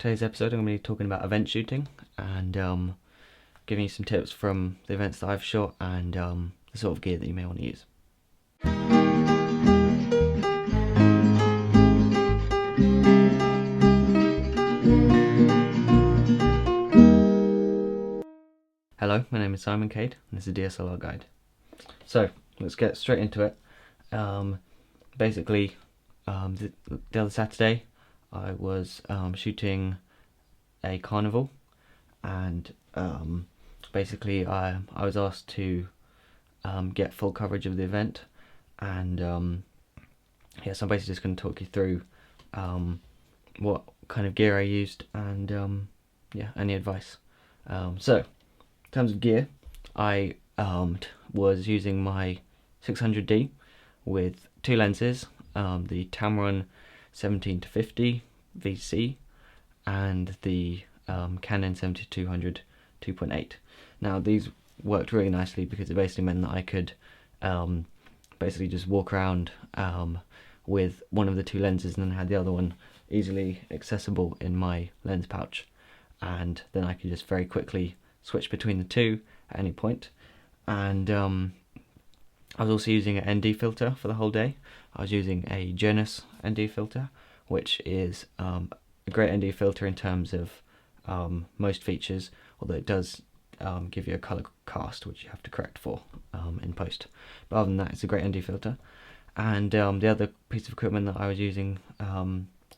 today's episode I'm going to be talking about event shooting and giving you some tips from the events that I've shot and the sort of gear that you may want to use. Hello, my name is Simon Cade and this is DSLR Guide. So let's get straight into it. Basically, the other Saturday I was shooting a carnival, and basically I was asked to get full coverage of the event, and yeah, so I'm basically just going to talk you through what kind of gear I used and yeah, any advice. So in terms of gear, I was using my 600D with two lenses, the Tamron 17-50 VC and the Canon 7200 2.8. Now these worked really nicely because it basically meant that I could basically just walk around with one of the two lenses and then had the other one easily accessible in my lens pouch, and then I could just very quickly switch between the two at any point. And I was also using an ND filter for the whole day. I was using a Janus ND filter, which is a great ND filter in terms of most features, although it does give you a colour cast which you have to correct for in post. But other than that, it's a great ND filter. And the other piece of equipment that I was using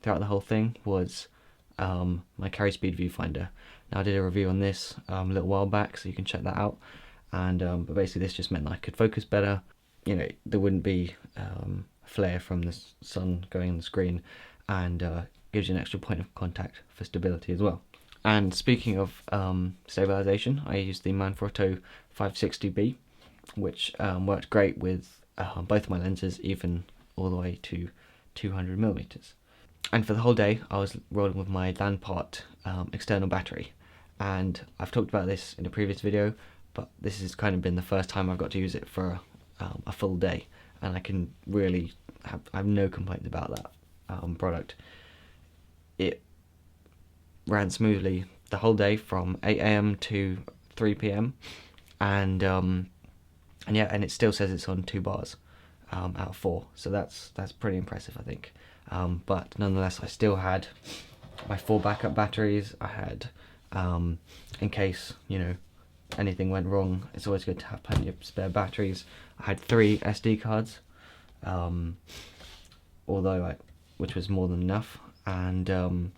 throughout the whole thing was my carry speed viewfinder. Now I did a review on this a little while back, so you can check that out. And but basically this just meant that I could focus better. You know, there wouldn't be flare from the sun going on the screen, and gives you an extra point of contact for stability as well. And speaking of stabilization, I used the Manfrotto 560B, which worked great with both of my lenses, even all the way to 200mm. And for the whole day I was rolling with my Landpart external battery, and I've talked about this in a previous video, but this has kind of been the first time I've got to use it for a full day, and I can really I have no complaints about that product. It ran smoothly the whole day from 8 AM to 3 PM, and yeah, and it still says it's on 2 bars out of 4, so that's pretty impressive, I think. But nonetheless, I still had my 4 backup batteries. I had, in case, you know, anything went wrong, it's always good to have plenty of spare batteries. I had 3 SD cards, which was more than enough. And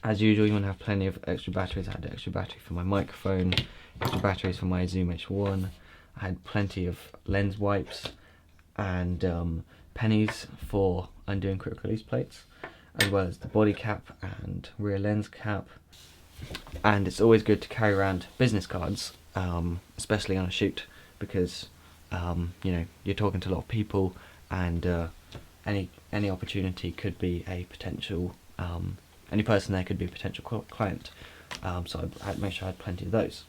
as usual, you want to have plenty of extra batteries. I had an extra battery for my microphone, extra batteries for my Zoom H1. I had plenty of lens wipes and pennies for undoing quick release plates, as well as the body cap and rear lens cap. And it's always good to carry around business cards, especially on a shoot, because you know, you're talking to a lot of people, and any opportunity could be a potential any person there could be a potential client. So I had to make sure I had plenty of those.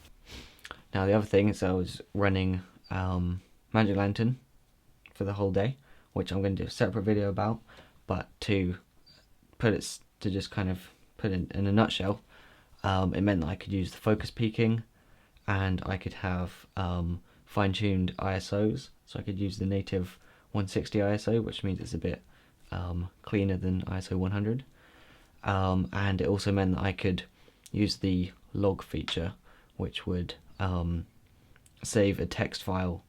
Now the other thing is I was running Magic Lantern for the whole day, which I'm going to do a separate video about, but to just kind of put it in a nutshell, it meant that I could use the focus peaking, and I could have fine-tuned ISOs, so I could use the native 160 ISO, which means it's a bit cleaner than ISO 100. And it also meant that I could use the log feature, which would save a text file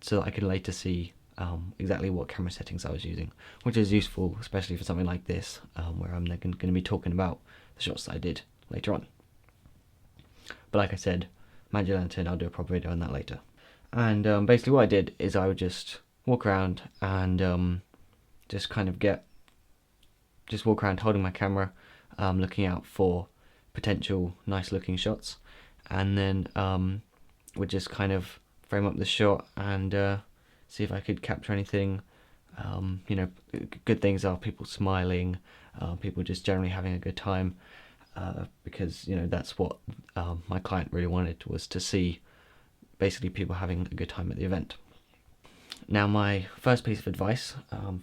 so that I could later see exactly what camera settings I was using, which is useful, especially for something like this, where I'm going to be talking about the shots that I did later on. But like I said, Magic Lantern, I'll do a proper video on that later. And basically what I did is I would just walk around and just walk around holding my camera, looking out for potential nice looking shots, and then would just kind of frame up the shot and see if I could capture anything. You know, good things are people smiling, people just generally having a good time, because, you know, that's what my client really wanted, was to see basically people having a good time at the event. Now my first piece of advice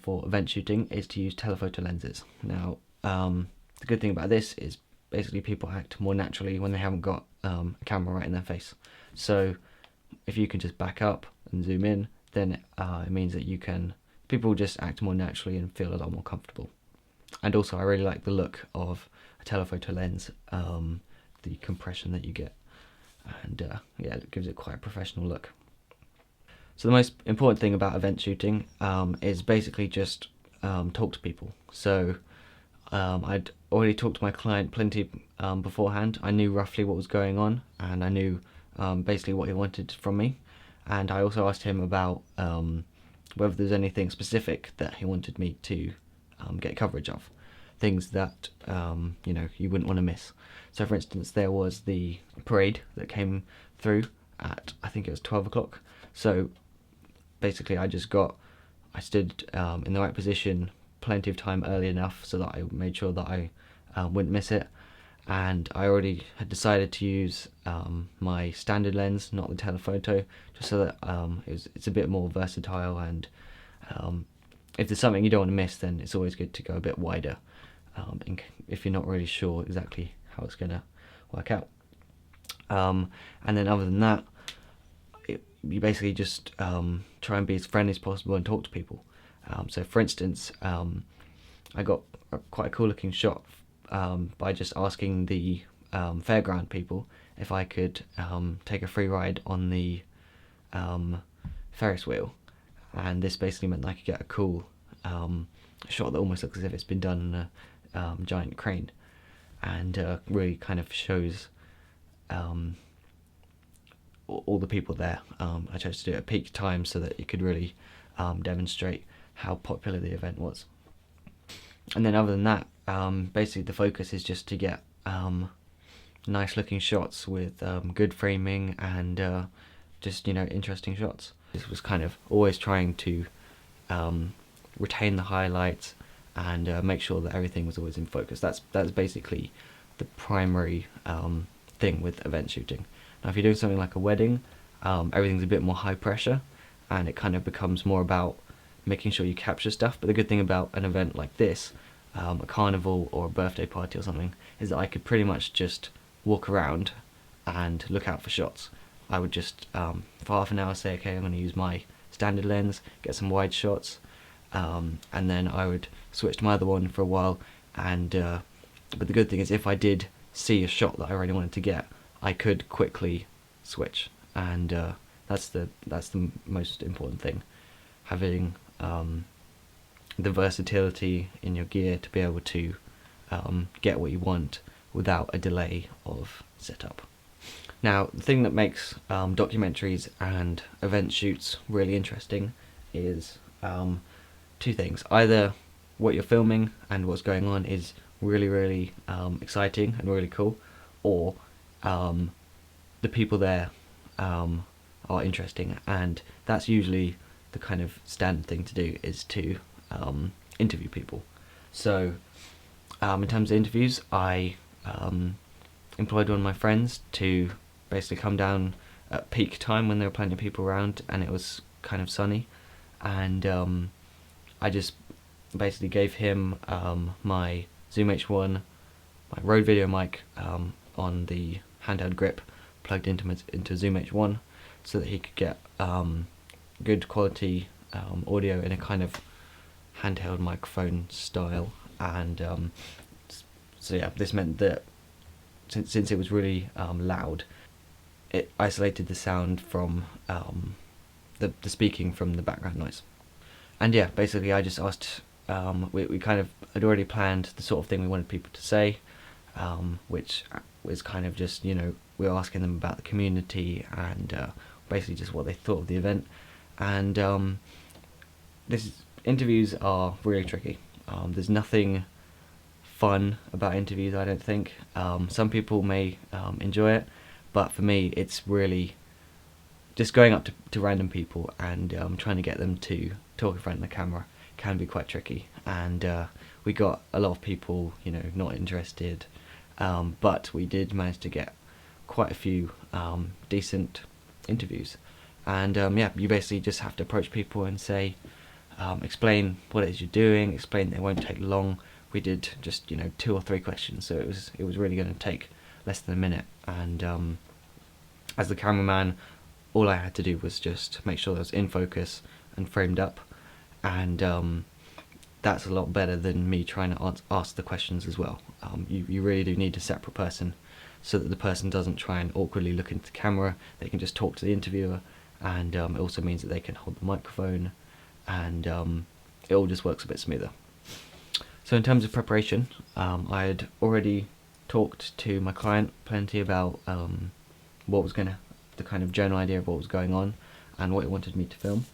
for event shooting is to use telephoto lenses. Now the good thing about this is basically people act more naturally when they haven't got a camera right in their face. So if you can just back up and zoom in, then it means that people just act more naturally and feel a lot more comfortable. And also I really like the look of a telephoto lens, the compression that you get, and yeah, it gives it quite a professional look. So the most important thing about event shooting is basically just talk to people. So I'd already talked to my client plenty beforehand. I knew roughly what was going on, and I knew basically what he wanted from me. And I also asked him about whether there's anything specific that he wanted me to get coverage of, things that you wouldn't want to miss. So for instance, there was the parade that came through at, I think it was 12 o'clock. So basically I stood in the right position plenty of time early enough so that I made sure that I wouldn't miss it. And I already had decided to use my standard lens, not the telephoto, just so that it's a bit more versatile, and if there's something you don't want to miss, then it's always good to go a bit wider if you're not really sure exactly how it's going to work out. And then other than that, you basically just try and be as friendly as possible and talk to people. So for instance, I got quite a cool looking shot by just asking the fairground people if I could take a free ride on the Ferris wheel, and this basically meant I could get a cool shot that almost looks as if it's been done on a giant crane, and really kind of shows all the people there. I chose to do it at peak time so that you could really demonstrate how popular the event was. And then other than that, basically the focus is just to get nice looking shots with good framing and just interesting shots. This was kind of always trying to retain the highlights and make sure that everything was always in focus. That's basically the primary thing with event shooting. Now if you're doing something like a wedding, everything's a bit more high pressure, and it kind of becomes more about making sure you capture stuff. But the good thing about an event like this, a carnival or a birthday party or something, is that I could pretty much just walk around and look out for shots. I would just for half an hour say, okay, I'm going to use my standard lens, get some wide shots, and then I would switch to my other one for a while, and but the good thing is if I did see a shot that I really wanted to get, I could quickly switch, and that's the most important thing, having the versatility in your gear to be able to get what you want without a delay of setup. Now, the thing that makes documentaries and event shoots really interesting is two things. Either what you're filming and what's going on is really exciting and really cool, or the people there are interesting, and that's usually the kind of standard thing to do, is to interview people. So in terms of interviews, I employed one of my friends to basically come down at peak time when there were plenty of people around and it was kind of sunny, and I just basically gave him my Zoom H1, my Rode VideoMic on the handheld grip plugged into Zoom H1, so that he could get good quality audio in a kind of handheld microphone style. And so yeah, this meant that since it was really loud, it isolated the sound from the speaking from the background noise. And yeah, basically I just asked, we kind of had already planned the sort of thing we wanted people to say, which was kind of just, we were asking them about the community and basically just what they thought of the event. And interviews are really tricky. There's nothing fun about interviews, I don't think. Some people may enjoy it, but for me it's really just going up to random people and trying to get them to talk in front of the camera can be quite tricky. And we got a lot of people, not interested, but we did manage to get quite a few decent interviews. And yeah, you basically just have to approach people and say, explain what it is you're doing, explain that it won't take long. we did just 2 or 3 questions, so it was really going to take less than a minute. And as the cameraman, all I had to do was just make sure that I was in focus and framed up, and that's a lot better than me trying to ask the questions as well. You really do need a separate person, so that the person doesn't try and awkwardly look into the camera. They can just talk to the interviewer, and it also means that they can hold the microphone, and it all just works a bit smoother. So in terms of preparation, I had already talked to my client plenty about what was the kind of general idea of what was going on and what he wanted me to film,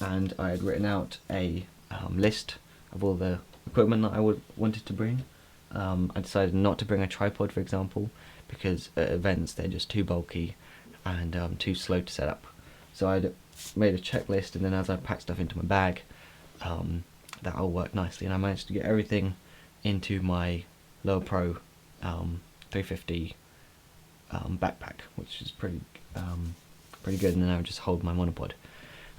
and I had written out a list of all the equipment that I wanted to bring. I decided not to bring a tripod, for example, because at events they're just too bulky and too slow to set up. So I'd made a checklist, and then as I packed stuff into my bag, that all worked nicely, and I managed to get everything into my Lower Pro 350 backpack, which is pretty good, and then I would just hold my monopod.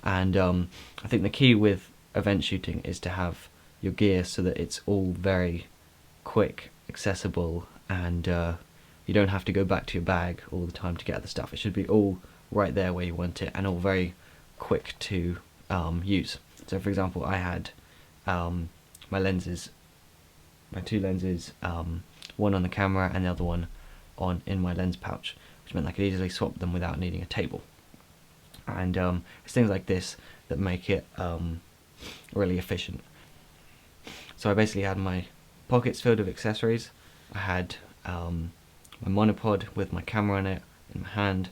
And I think the key with event shooting is to have your gear so that it's all very quick, accessible, and you don't have to go back to your bag all the time to get the stuff. It should be all right there where you want it, and all very quick to use. So for example, I had my lenses, my 2 lenses, one on the camera and the other one in my lens pouch, which meant I could easily swap them without needing a table. And it's things like this that make it really efficient. So I basically had my pockets filled with accessories. I had my monopod with my camera on it in my hand,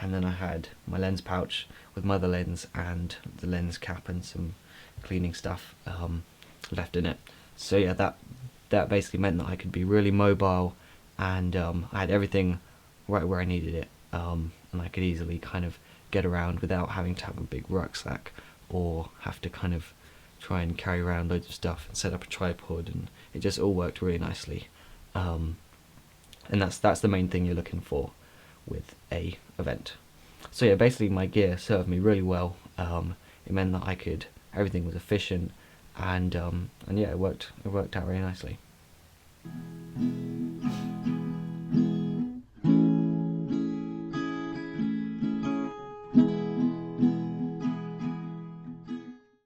and then I had my lens pouch with my other lens and the lens cap and some cleaning stuff left in it. So yeah, that basically meant that I could be really mobile, and I had everything right where I needed it, and I could easily kind of get around without having to have a big rucksack or have to kind of try and carry around loads of stuff and set up a tripod, and it just all worked really nicely. And that's the main thing you're looking for with a event. So yeah, basically my gear served me really well. It meant that everything was efficient, and yeah, it worked out really nicely.